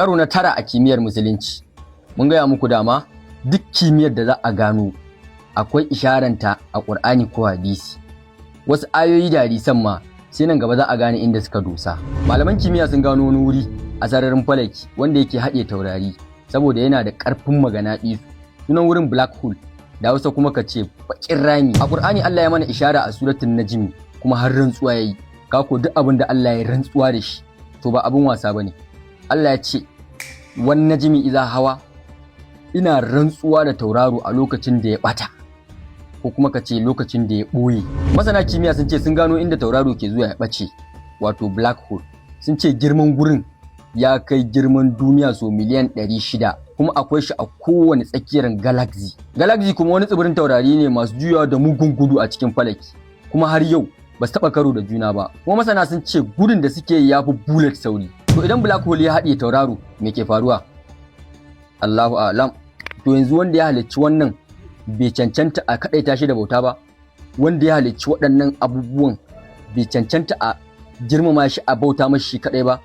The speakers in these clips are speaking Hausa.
Karo na 9 a kimiyyar musulunci. Mun gaya muku dama duk kimiyyar da za a gano akwai isharanta a Qur'ani ko hadisi. Wasu ayoyi da hadisan ma sai nan gaba za a gane inda suka dosa. Malaman kimiyya sun gano wani wuri a sararin falaki wanda yake haɗe taurari saboda yana da ƙarfin maganaɗisu. Sunan wurin black hole, da Hausa kuma ka ce baƙin rami. A Qur'ani Allah ya mana ishara a suratul Najm kuma har rantsuwa yayi. Kako duk abin da Allah ya rantsuwa da shi to ba abin wasa bane. Allah ya ce wan najmi idza hawa, ina rantsuwa da tauraro a lokacin da ya bata, ko kuma ka ce lokacin da ya ɓoye. Masana kimiyya sun ce sun gano inda tauraro ke zuwa ya ɓace, wato black hole. Sun ce girman gurin ya kai girman duniya so miliyan 600, kuma akwai shi a kowane tsakiyar galaxy. Galaxy kuma wani tsibirin taurari ne masu juyawa da mugun gudu a cikin falaki, kuma har yau ba su taɓa karo da juna ba. Kuma masana sun ce gudun da suke ya fi bullet sauri. To idan black hole ya haɗe tauraro me ke faruwa? Allahu a'lam. To yanzu wanda ya halicci wannan bai cancanta a kaɗaita shi da bauta ba? Wanda ya halicci waɗannan abubuwan bai cancanta a girmama shi a bauta mashi shi kaɗai ba?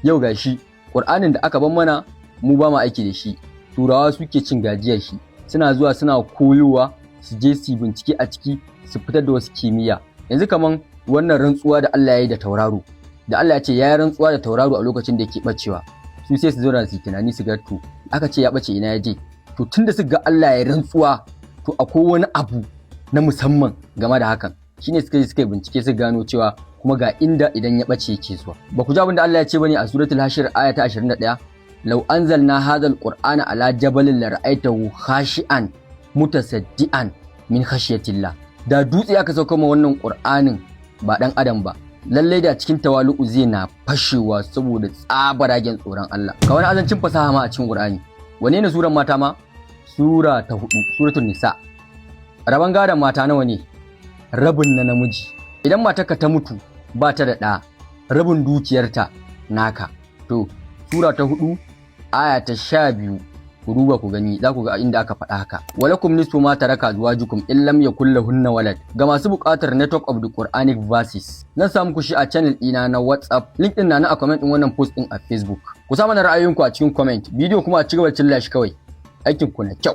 Yau ga shi Qur'anin da aka ban mana mu ba mu aiki da shi, turawa suke cin gajiyar shi, suna zuwa suna koyowa su je su bincike a ciki su fitar da wasu kimiyya. Yanzu kaman wannan rantsuwa da Allah ya yi da tauraro, da Allah ya ce ya yi rantsuwa da tauraro a lokacin da yake bacewa, su sai su zauna su yi tunani su ga to aka ce ya bace ina ya je. To tunda su ga Allah ya rantsuwa to akwai wani abu na musamman game da hakan, shine suka bincike su gano cewa kuma ga inda idan ya bace yake zuwa. Ba ku ji abin da Allah ya ce bane a suratul Hashir aya ta 21, law anzalna hadhal qur'ana ala jabalin la ra'aytahu khashi'an mutasaddian min khashyatillah. Da dutse aka sauka ma wannan Qur'anin ba dan adam ba, lallai da cikin tawalu'u zai na fashewa saboda tsabaragen tsoron Allah. Ga wani azancin fasaha ma a cikin Qur'ani. Wane ne suran mata ma? Sura ta 4, suratul Nisa. Raban gadon mata nawa ne? Rabin na namiji. Idan matarka ta mutu ba ta da ɗa, rabin dukiyarta naka. To, sura ta 4 aya ta 12, ku duba ku gani, za ku ga inda aka faɗa haka. Walakum nisfu ma taraka azwajukum in lam yakul lahunna walad. Ga masu buƙatar network of the Quranic verses, zan samu ku shi a channel ɗina na WhatsApp. Link ɗin na a comment ɗin wannan post ɗin a Facebook. Ku sa mana ra'ayoyinku a cikin comment. Bidiyo kuma a cigaba da cilla shi kawai. Aikin ku na kyau.